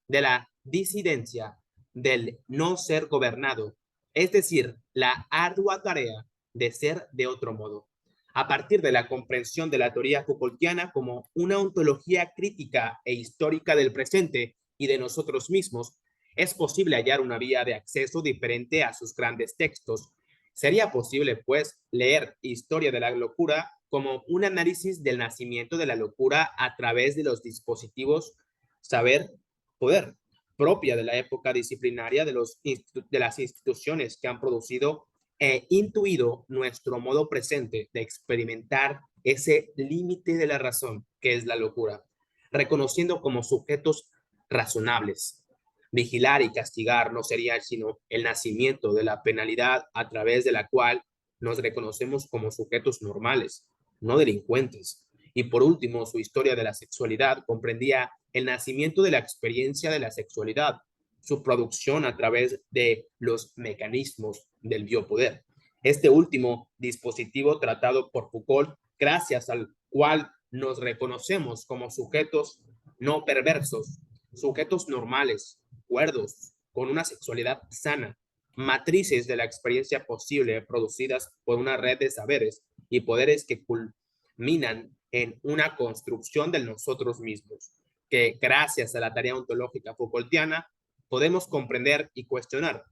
de la disidencia, del no ser gobernado, es decir, la ardua tarea de ser de otro modo. A partir de la comprensión de la teoría Foucaultiana como una ontología crítica e histórica del presente y de nosotros mismos, es posible hallar una vía de acceso diferente a sus grandes textos. Sería posible, pues, leer Historia de la locura como un análisis del nacimiento de la locura a través de los dispositivos saber, poder, propia de la época disciplinaria de las instituciones que han producido e intuido nuestro modo presente de experimentar ese límite de la razón que es la locura, reconociendo como sujetos razonables. Vigilar y castigar no sería sino el nacimiento de la penalidad a través de la cual nos reconocemos como sujetos normales, no delincuentes. Y por último, su historia de la sexualidad comprendía el nacimiento de la experiencia de la sexualidad, su producción a través de los mecanismos del biopoder. Este último dispositivo tratado por Foucault, gracias al cual nos reconocemos como sujetos no perversos, sujetos normales, cuerdos, con una sexualidad sana, matrices de la experiencia posible producidas por una red de saberes y poderes que culminan en una construcción de nosotros mismos, que gracias a la tarea ontológica Foucaultiana podemos comprender y cuestionar,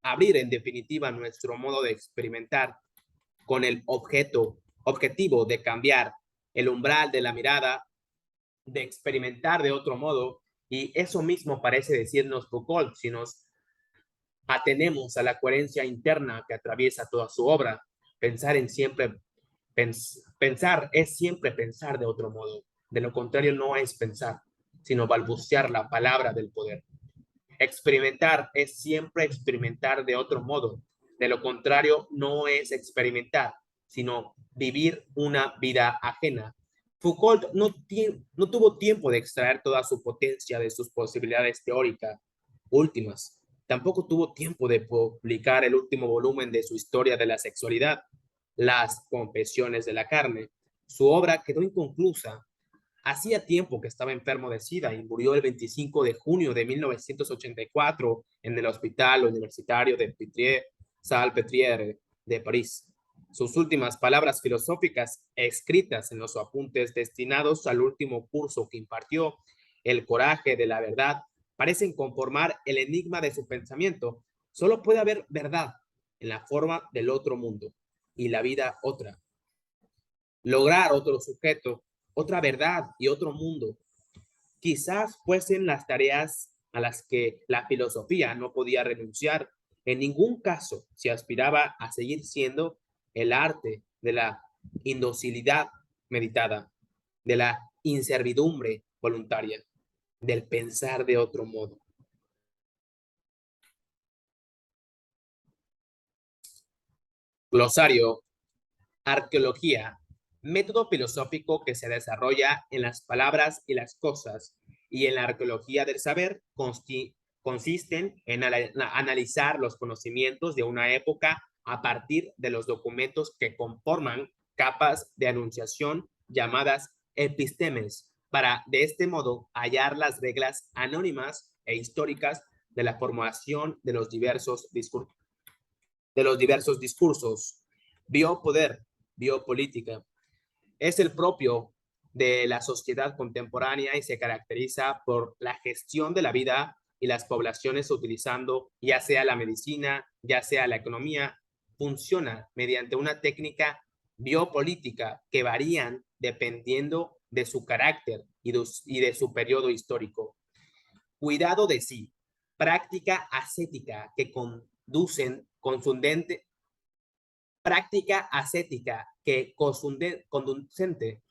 abrir en definitiva nuestro modo de experimentar con el objetivo de cambiar el umbral de la mirada, de experimentar de otro modo, y eso mismo parece decirnos Foucault si nos atenemos a la coherencia interna que atraviesa toda su obra. Pensar es siempre pensar de otro modo. De lo contrario no es pensar, sino balbucear la palabra del poder. Experimentar es siempre experimentar de otro modo. De lo contrario no es experimentar, sino vivir una vida ajena. Foucault no tuvo tiempo de extraer toda su potencia de sus posibilidades teóricas últimas. Tampoco tuvo tiempo de publicar el último volumen de su historia de la sexualidad, Las Confesiones de la Carne. Su obra quedó inconclusa. Hacía tiempo que estaba enfermo de SIDA y murió el 25 de junio de 1984 en el Hospital Universitario de Salpêtrière de París. Sus últimas palabras filosóficas escritas en los apuntes destinados al último curso que impartió, El coraje de la verdad, parecen conformar el enigma de su pensamiento. Solo puede haber verdad en la forma del otro mundo y la vida otra. Lograr otro sujeto, otra verdad y otro mundo. Quizás fuesen las tareas a las que la filosofía no podía renunciar. En ningún caso se aspiraba a seguir siendo el arte de la indocilidad meditada, de la inservidumbre voluntaria, del pensar de otro modo. Glosario, arqueología, método filosófico que se desarrolla en las palabras y las cosas, y en la arqueología del saber consisten en analizar los conocimientos de una época a partir de los documentos que conforman capas de anunciación llamadas epistemes, para de este modo hallar las reglas anónimas e históricas de la formación de los diversos discursos. Biopoder, biopolítica, es el propio de la sociedad contemporánea y se caracteriza por la gestión de la vida y las poblaciones utilizando ya sea la medicina, ya sea la economía, funciona mediante una técnica biopolítica que varían dependiendo de su carácter y de su periodo histórico. Cuidado de sí, práctica ascética que práctica ascética que conducente,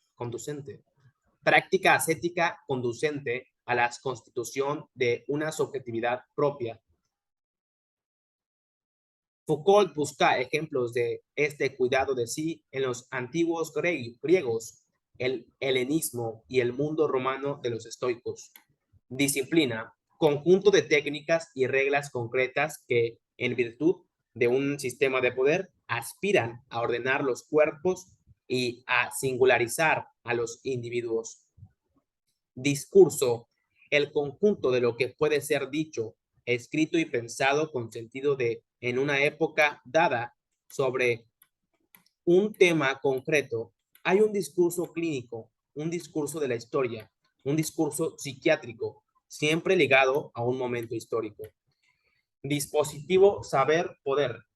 práctica ascética conducente a la constitución de una subjetividad propia. Foucault busca ejemplos de este cuidado de sí en los antiguos griegos, el helenismo y el mundo romano de los estoicos. Disciplina, conjunto de técnicas y reglas concretas que, en virtud de un sistema de poder, aspiran a ordenar los cuerpos y a singularizar a los individuos. Discurso, el conjunto de lo que puede ser dicho, escrito y pensado con sentido de en una época dada sobre un tema concreto. Hay un discurso clínico, un discurso de la historia, un discurso psiquiátrico, siempre ligado a un momento histórico. Dispositivo saber-poder,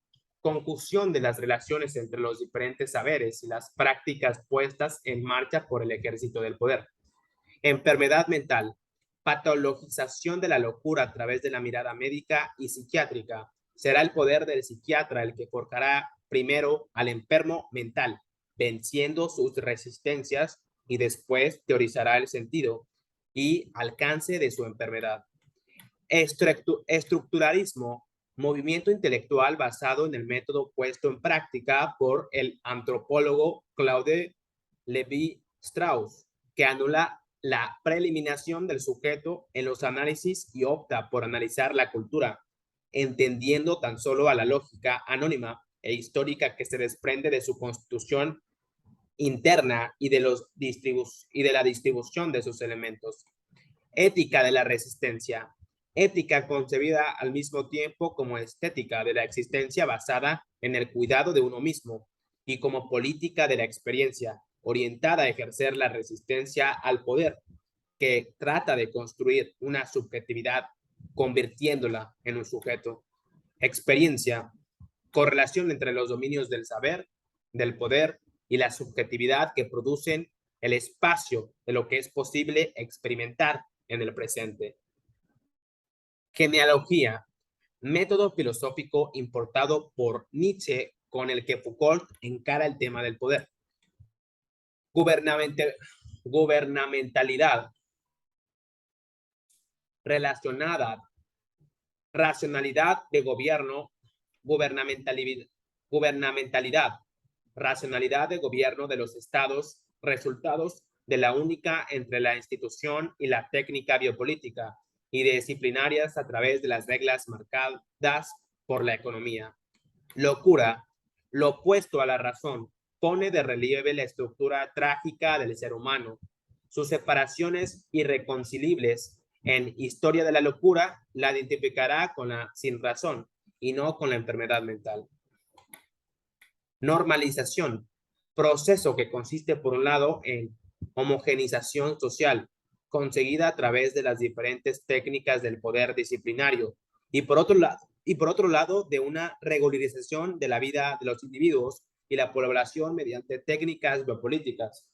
conjunción de las relaciones entre los diferentes saberes y las prácticas puestas en marcha por el ejército del poder. Enfermedad mental, patologización de la locura a través de la mirada médica y psiquiátrica. Será el poder del psiquiatra el que forjará primero al enfermo mental, venciendo sus resistencias, y después teorizará el sentido y alcance de su enfermedad. Estructuralismo, movimiento intelectual basado en el método puesto en práctica por el antropólogo Claude Lévi-Strauss, que anula la preeliminación del sujeto en los análisis y opta por analizar la cultura, entendiendo tan solo a la lógica anónima e histórica que se desprende de su constitución interna y de la distribución de sus elementos. Ética de la resistencia. Ética concebida al mismo tiempo como estética de la existencia basada en el cuidado de uno mismo y como política de la experiencia orientada a ejercer la resistencia al poder, que trata de construir una subjetividad convirtiéndola en un sujeto. Experiencia, correlación entre los dominios del saber, del poder y la subjetividad que producen el espacio de lo que es posible experimentar en el presente. Genealogía, método filosófico importado por Nietzsche con el que Foucault encara el tema del poder. Gubernamentalidad, relacionada, racionalidad de gobierno, gubernamentalidad, racionalidad de gobierno de los estados, resultados de la única entre la institución y la técnica biopolítica y disciplinarias a través de las reglas marcadas por la economía. Locura, lo opuesto a la razón, pone de relieve la estructura trágica del ser humano, sus separaciones irreconciliables. En Historia de la locura la identificará con la sin razón y no con la enfermedad mental. Normalización, proceso que consiste por un lado en homogenización social, conseguida a través de las diferentes técnicas del poder disciplinario, y por otro lado de una regularización de la vida de los individuos y la colaboración mediante técnicas biopolíticas.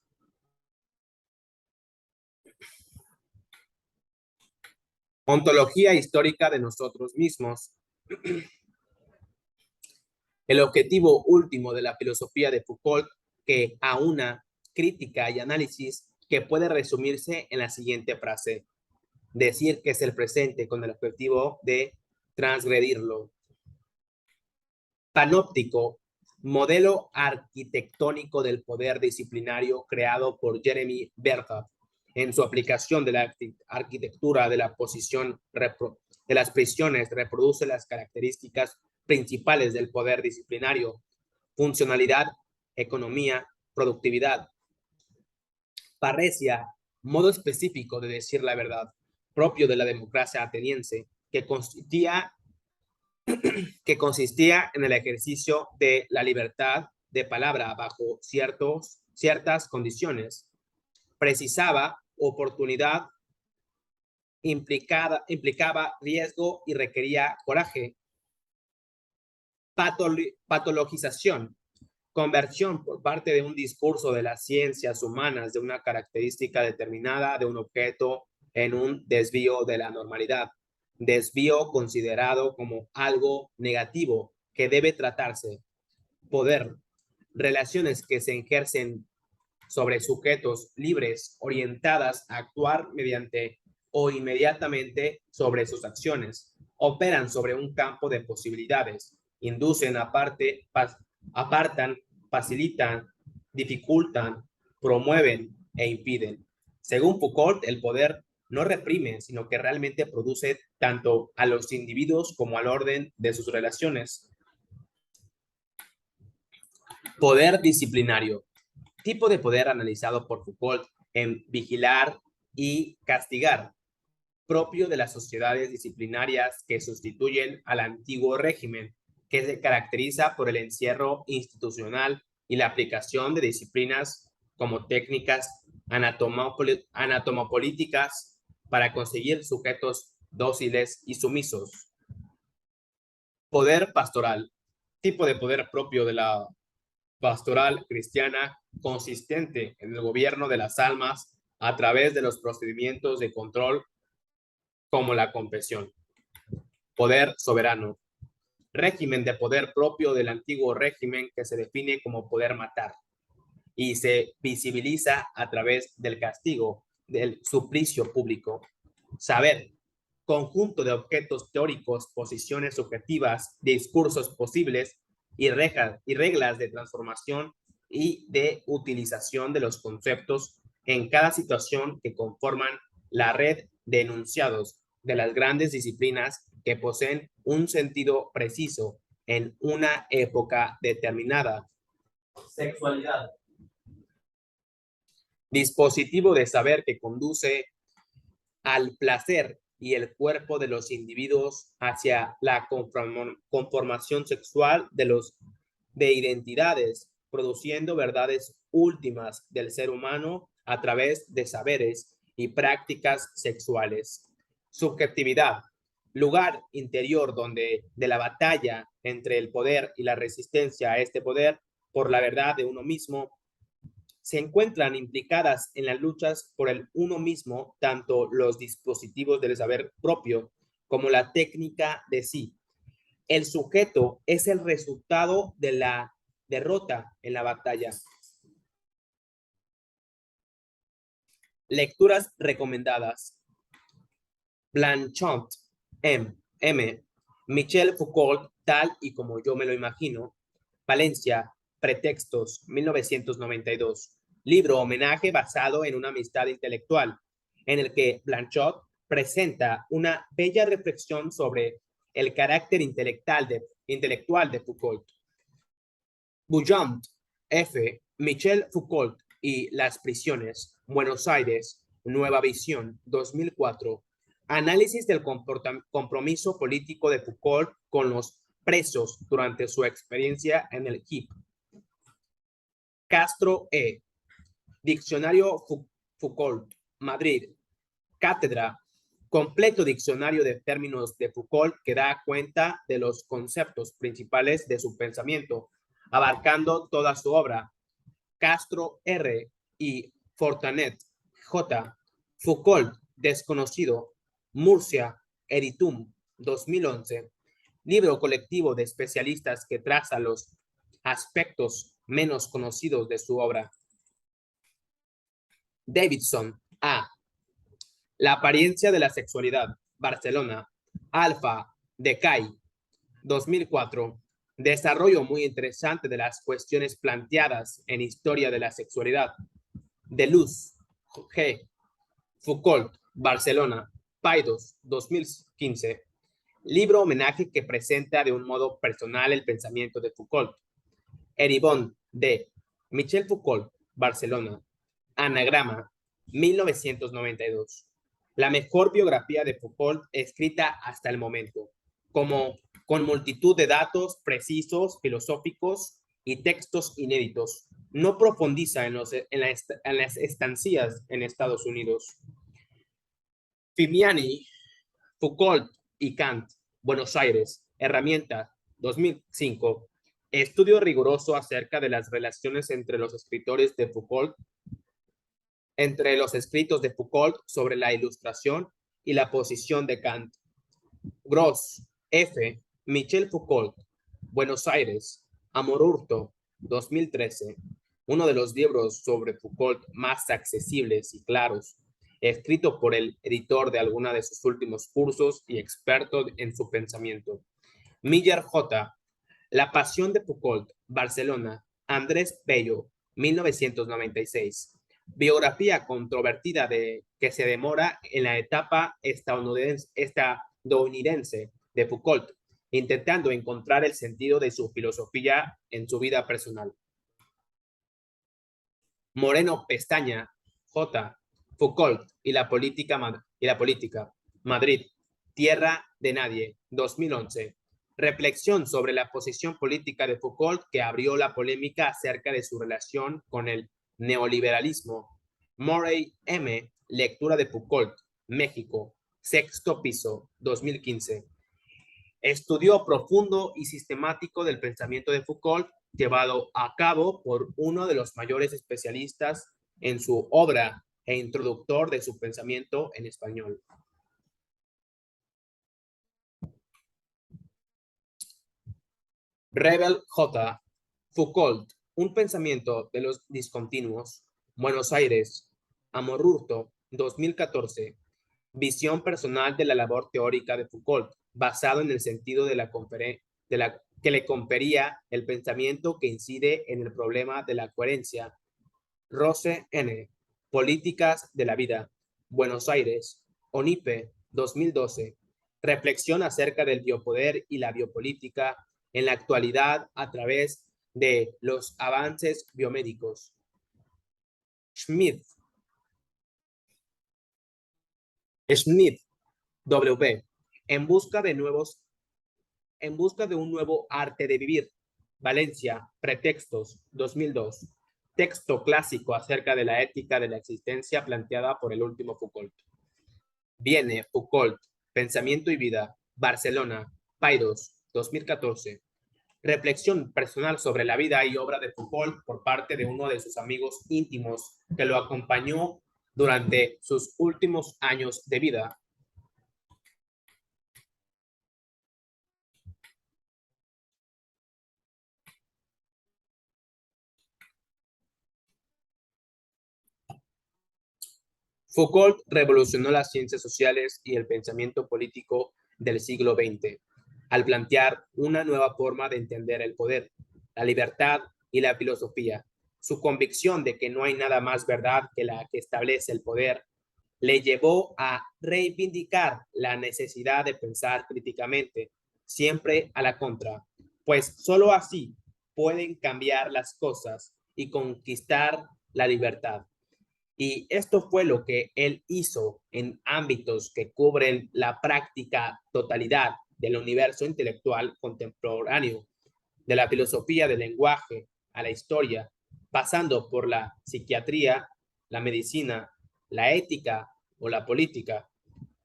Ontología histórica de nosotros mismos. El objetivo último de la filosofía de Foucault, que aúna crítica y análisis, que puede resumirse en la siguiente frase: decir que es el presente con el objetivo de transgredirlo. Panóptico, modelo arquitectónico del poder disciplinario creado por Jeremy Bertha en su aplicación de la arquitectura de la posición de las prisiones, reproduce las características principales del poder disciplinario: funcionalidad, economía, productividad. Parresia, modo específico de decir la verdad, propio de la democracia ateniense, que consistía en el ejercicio de la libertad de palabra bajo ciertas condiciones. Precisaba oportunidad, implicaba riesgo y requería coraje. Patologización, conversión por parte de un discurso de las ciencias humanas de una característica determinada de un objeto en un desvío de la normalidad. Desvío considerado como algo negativo que debe tratarse. Poder, relaciones que se ejercen sobre sujetos libres orientadas a actuar mediante o inmediatamente sobre sus acciones. Operan sobre un campo de posibilidades, inducen apartan, facilitan, dificultan, promueven e impiden. Según Foucault, el poder no reprime, sino que realmente produce tanto a los individuos como al orden de sus relaciones. Poder disciplinario. Tipo de poder analizado por Foucault en Vigilar y Castigar, propio de las sociedades disciplinarias que sustituyen al antiguo régimen, que se caracteriza por el encierro institucional y la aplicación de disciplinas como técnicas anatomopolíticas para conseguir sujetos dóciles y sumisos. Poder pastoral, tipo de poder propio de la pastoral cristiana, consistente en el gobierno de las almas a través de los procedimientos de control como la confesión. Poder soberano, régimen de poder propio del antiguo régimen que se define como poder matar y se visibiliza a través del castigo, del suplicio público. Saber, conjunto de objetos teóricos, posiciones subjetivas, discursos posibles y reglas de transformación y de utilización de los conceptos en cada situación que conforman la red de enunciados de las grandes disciplinas que poseen un sentido preciso en una época determinada. Sexualidad. Dispositivo de saber que conduce al placer y el cuerpo de los individuos hacia la conformación sexual de identidades, produciendo verdades últimas del ser humano a través de saberes y prácticas sexuales. Subjetividad, lugar interior donde de la batalla entre el poder y la resistencia a este poder por la verdad de uno mismo se encuentran implicadas en las luchas por el uno mismo tanto los dispositivos del saber propio como la técnica de sí. El sujeto es el resultado de la derrota en la batalla. Lecturas recomendadas. Blanchot, M. Michel Foucault, tal y como yo me lo imagino. Valencia, Pretextos, 1992. Libro homenaje basado en una amistad intelectual, en el que Blanchot presenta una bella reflexión sobre el carácter intelectual de Foucault. Bouillant, F. Michel Foucault y las prisiones, Buenos Aires, Nueva Visión, 2004. Análisis del compromiso político de Foucault con los presos durante su experiencia en el HIP. Castro E. Diccionario Foucault, Madrid. Cátedra. Completo diccionario de términos de Foucault que da cuenta de los conceptos principales de su pensamiento, abarcando toda su obra. Castro R. y Fortanet J. Foucault, desconocido. Murcia, Editum, 2011. Libro colectivo de especialistas que traza los aspectos menos conocidos de su obra. Davidson A. La apariencia de la sexualidad, Barcelona. Alfa, Decay, 2004. Desarrollo muy interesante de las cuestiones planteadas en Historia de la Sexualidad. De Luz, G. Foucault, Barcelona. Paidós, 2015. Libro homenaje que presenta de un modo personal el pensamiento de Foucault. Eribon, D. Michel Foucault, Barcelona. Anagrama, 1992. La mejor biografía de Foucault escrita hasta el momento, con multitud de datos precisos, filosóficos y textos inéditos. No profundiza en las estancias en Estados Unidos. Fimiani, Foucault y Kant, Buenos Aires, Herramienta, 2005. Estudio riguroso acerca de las relaciones entre los escritos de Foucault sobre la Ilustración y la posición de Kant. Gross, F. Michel Foucault, Buenos Aires, Amorurto, 2013. Uno de los libros sobre Foucault más accesibles y claros, escrito por el editor de alguna de sus últimos cursos y experto en su pensamiento. Miller J. La pasión de Foucault, Barcelona, Andrés Bello, 1996. Biografía controvertida que se demora en la etapa estadounidense de Foucault, intentando encontrar el sentido de su filosofía en su vida personal. Moreno Pestaña, J. Foucault y la política, Madrid, Tierra de Nadie, 2011. Reflexión sobre la posición política de Foucault que abrió la polémica acerca de su relación con el neoliberalismo. Murray M. Lectura de Foucault, México, sexto piso, 2015. Estudio profundo y sistemático del pensamiento de Foucault llevado a cabo por uno de los mayores especialistas en su obra e introductor de su pensamiento en español. Rebel J. Foucault, un pensamiento de los discontinuos. Buenos Aires, Amorurto, 2014. Visión personal de la labor teórica de Foucault, basado en el sentido que le confería el pensamiento que incide en el problema de la coherencia. Rose N. Políticas de la vida. Buenos Aires, ONIPE, 2012. Reflexión acerca del biopoder y la biopolítica en la actualidad a través de los avances biomédicos. Schmidt, W. En busca de un nuevo arte de vivir. Valencia, Pretextos, 2002. Texto clásico acerca de la ética de la existencia planteada por el último Foucault. Viene Foucault, Pensamiento y Vida, Barcelona, Paidós, 2014. Reflexión personal sobre la vida y obra de Foucault por parte de uno de sus amigos íntimos que lo acompañó durante sus últimos años de vida. Foucault revolucionó las ciencias sociales y el pensamiento político del siglo XX al plantear una nueva forma de entender el poder, la libertad y la filosofía. Su convicción de que no hay nada más verdad que la que establece el poder le llevó a reivindicar la necesidad de pensar críticamente, siempre a la contra, pues solo así pueden cambiar las cosas y conquistar la libertad. Y esto fue lo que él hizo en ámbitos que cubren la práctica totalidad del universo intelectual contemporáneo, de la filosofía del lenguaje a la historia, pasando por la psiquiatría, la medicina, la ética o la política.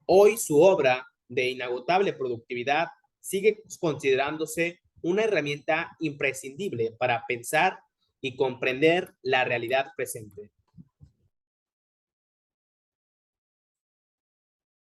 Hoy su obra de inagotable productividad sigue considerándose una herramienta imprescindible para pensar y comprender la realidad presente.